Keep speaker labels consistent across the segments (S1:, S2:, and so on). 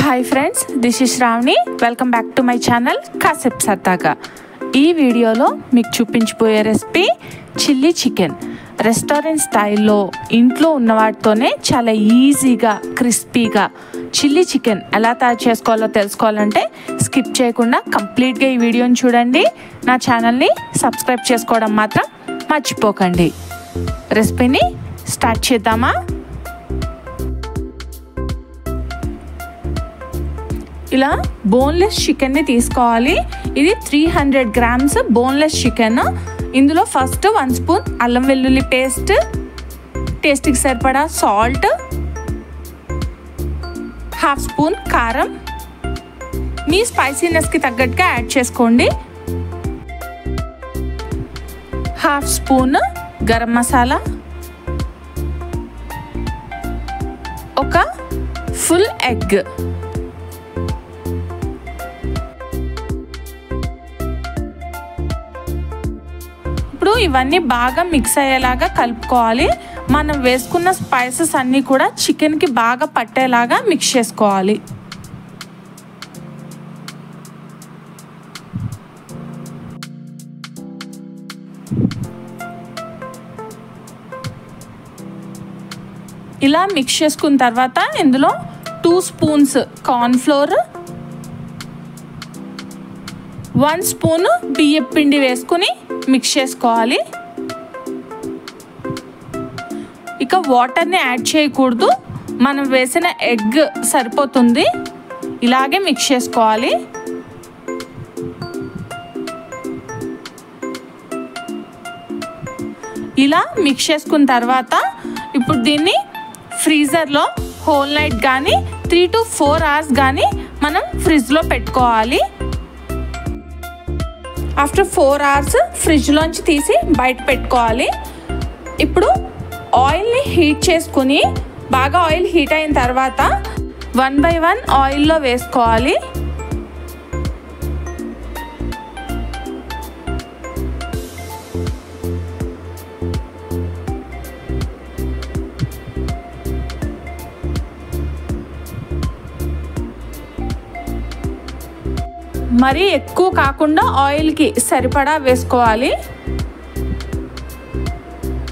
S1: Hi friends, this is Shravani. Welcome back to my channel కాసేపు సరదాగా. ఈ వీడియోలో మీకు చూపించబోయే రెసిపీ చిల్లీ చికెన్. రెస్టారెంట్ స్టైల్లో ఇంట్లో ఉన్న వాటితోనే చాలా ఈజీగా క్రిస్పీగా చిల్లీ చికెన్ ఎలా తయారు చేసుకోవాలో తెలుసుకోవాలంటే స్కిప్ చేయకుండా కంప్లీట్గా ఈ వీడియోని చూడండి. నా ఛానల్ని సబ్స్క్రైబ్ చేసుకోవడం మాత్రం మర్చిపోకండి. రెసిపీని స్టార్ట్ చేద్దామా? ఇలా బోన్లెస్ చికెన్ని తీసుకోవాలి. ఇది 300 గ్రామ్స్ బోన్లెస్ చికెన్. ఇందులో ఫస్ట్ 1 స్పూన్ అల్లం వెల్లుల్లి పేస్ట్, టేస్ట్కి సరిపడా సాల్ట్, 1/2 స్పూన్ కారం, మీ స్పైసీనెస్కి తగ్గట్టుగా యాడ్ చేసుకోండి. 1/2 స్పూన్ గరం మసాలా, ఒక ఫుల్ ఎగ్. ఇప్పుడు ఇవన్నీ బాగా మిక్స్ అయ్యేలాగా కలుపుకోవాలి. మనం వేసుకున్న స్పైసెస్ అన్నీ కూడా చికెన్కి బాగా పట్టేలాగా మిక్స్ చేసుకోవాలి. ఇలా మిక్స్ చేసుకున్న తర్వాత ఇందులో 2 స్పూన్స్ కార్న్ఫ్లోర్, 1 స్పూన్ బియ్యం పిండి వేసుకుని మిక్స్ చేసుకోవాలి. ఇక వాటర్ని యాడ్ చేయకూడదు, మనం వేసిన ఎగ్ సరిపోతుంది. ఇలాగే మిక్స్ చేసుకోవాలి. ఇలా మిక్స్ చేసుకున్న తర్వాత ఇప్పుడు దీన్ని ఫ్రీజర్లో హోల్ నైట్ కానీ 3 to 4 hours కానీ మనం ఫ్రిడ్జ్లో పెట్టుకోవాలి. ఆఫ్టర్ 4 hours ఫ్రిడ్జ్లోంచి తీసి బయట పెట్టుకోవాలి. ఇప్పుడు ఆయిల్ని హీట్ చేసుకుని బాగా ఆయిల్ హీట్ అయిన తర్వాత 1 by 1 ఆయిల్లో వేసుకోవాలి. మరీ ఎక్కువ కాకుండా ఆయిల్కి సరిపడా వేసుకోవాలి.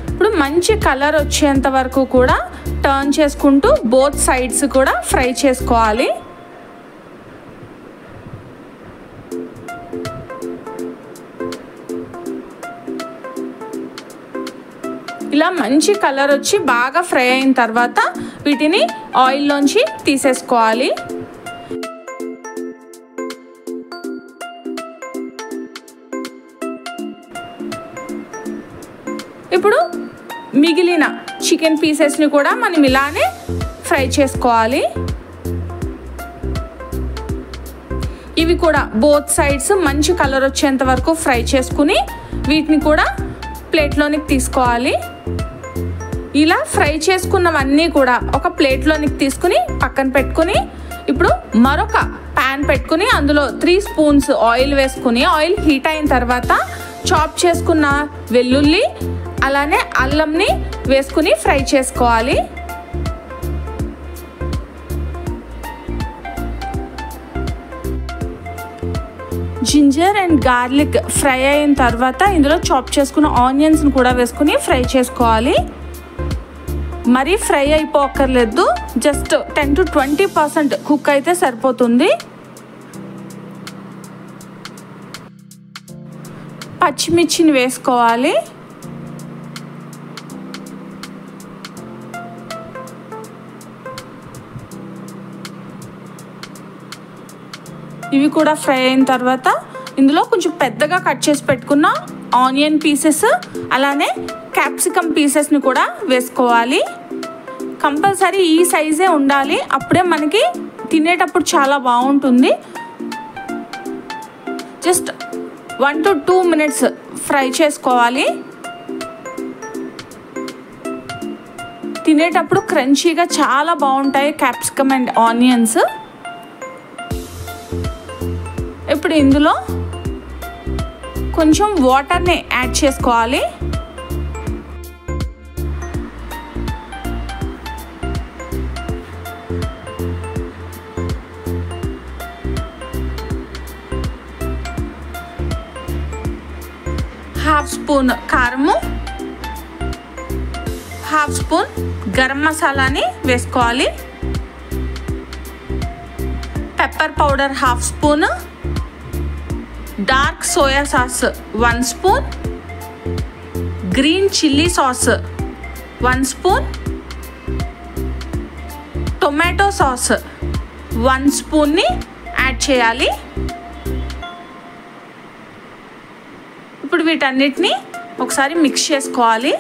S1: ఇప్పుడు మంచి కలర్ వచ్చేంత వరకు కూడా టర్న్ చేసుకుంటూ బోత్ సైడ్స్ కూడా ఫ్రై చేసుకోవాలి. ఇలా మంచి కలర్ వచ్చి బాగా ఫ్రై అయిన తర్వాత వీటిని ఆయిల్లోంచి తీసేసుకోవాలి. ఇప్పుడు మిగిలిన చికెన్ పీసెస్ని కూడా మనం ఇలానే ఫ్రై చేసుకోవాలి. ఇవి కూడా బోత్ సైడ్స్ మంచి కలర్ వచ్చేంత వరకు ఫ్రై చేసుకుని వీటిని కూడా ప్లేట్లోనికి తీసుకోవాలి. ఇలా ఫ్రై చేసుకున్నవన్నీ కూడా ఒక ప్లేట్లోనికి తీసుకుని పక్కన పెట్టుకుని ఇప్పుడు మరొక ప్యాన్ పెట్టుకుని అందులో 3 స్పూన్స్ ఆయిల్ వేసుకుని ఆయిల్ హీట్ అయిన తర్వాత చాప్ చేసుకున్న వెల్లుల్లి అలానే అల్లంని వేసుకుని ఫ్రై చేసుకోవాలి. జింజర్ అండ్ గార్లిక్ ఫ్రై అయిన తర్వాత ఇందులో చాప్ చేసుకున్న ఆనియన్స్ని కూడా వేసుకుని ఫ్రై చేసుకోవాలి. మరీ ఫ్రై అయిపోక్కర్లేదు, జస్ట్ 10 to 20% కుక్ అయితే సరిపోతుంది. పచ్చిమిర్చిని వేసుకోవాలి. ఇవి కూడా ఫ్రై అయిన తర్వాత ఇందులో కొంచెం పెద్దగా కట్ చేసి పెట్టుకున్న ఆనియన్ పీసెస్ అలానే క్యాప్సికమ్ పీసెస్ని కూడా వేసుకోవాలి. కంపల్సరీ ఈ సైజే ఉండాలి, అప్పుడే మనకి తినేటప్పుడు చాలా బాగుంటుంది. జస్ట్ 1 to 2 minutes ఫ్రై చేసుకోవాలి. తినేటప్పుడు క్రంచీగా చాలా బాగుంటాయి క్యాప్సికమ్ అండ్ ఆనియన్స్. ఇప్పుడు ఇందులో కొంచెం వాటర్ని యాడ్ చేసుకోవాలి. హాఫ్ స్పూన్ కారము, హాఫ్ స్పూన్ గరం మసాలాని వేసుకోవాలి, pepper powder half spoon, dark soya sauce 1 spoon, green chilli sauce 1 spoon, tomato sauce 1 స్పూన్ని యాడ్ చేయాలి. ఇప్పుడు వీటన్నిటిని ఒకసారి మిక్స్ చేసుకోవాలి.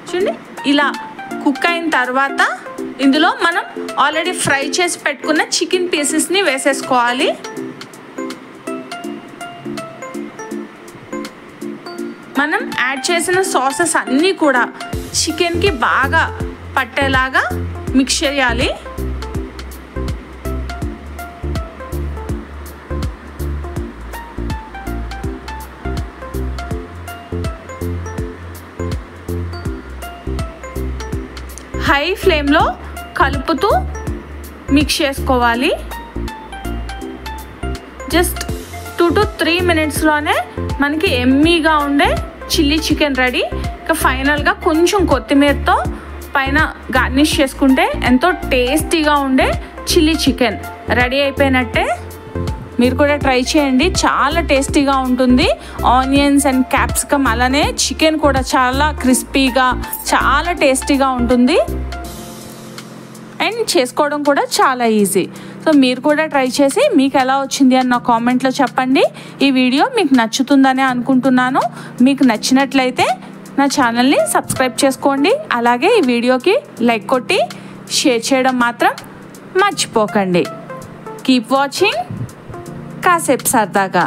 S1: చూడండి, ఇలా కుక్ అయిన తర్వాత ఇందులో మనం ఆల్రెడీ ఫ్రై చేసి పెట్టుకున్న చికెన్ పీసెస్ని వేసేసుకోవాలి. మనం యాడ్ చేసిన సాసెస్ అన్నీ కూడా చికెన్కి బాగా పట్టేలాగా మిక్స్ చేయాలి. హై ఫ్లేమ్లో కలుపుతూ మిక్స్ చేసుకోవాలి. జస్ట్ 2 to 3 మినిట్స్లోనే మనకి ఎమ్మీగా ఉండే చిల్లీ చికెన్ రెడీ. ఇక ఫైనల్గా కొంచెం కొత్తిమీరతో పైన గార్నిష్ చేసుకుంటే ఎంతో టేస్టీగా ఉండే చిల్లీ చికెన్ రెడీ అయిపోయినట్టే. మీరు కూడా ట్రై చేయండి, చాలా టేస్టీగా ఉంటుంది. ఆనియన్స్ అండ్ క్యాప్సికమ్ అలానే చికెన్ కూడా చాలా క్రిస్పీగా చాలా టేస్టీగా ఉంటుంది అండ్ చేసుకోవడం కూడా చాలా ఈజీ. సో మీరు కూడా ట్రై చేసి మీకు ఎలా వచ్చింది అని నా కామెంట్లో చెప్పండి. ఈ వీడియో మీకు నచ్చుతుందని అనుకుంటున్నాను. మీకు నచ్చినట్లయితే నా ఛానల్ని సబ్స్క్రైబ్ చేసుకోండి. అలాగే ఈ వీడియోకి లైక్ కొట్టి షేర్ చేయడం మాత్రం మర్చిపోకండి. కీప్ వాచింగ్ కాసేపు సరదాగా.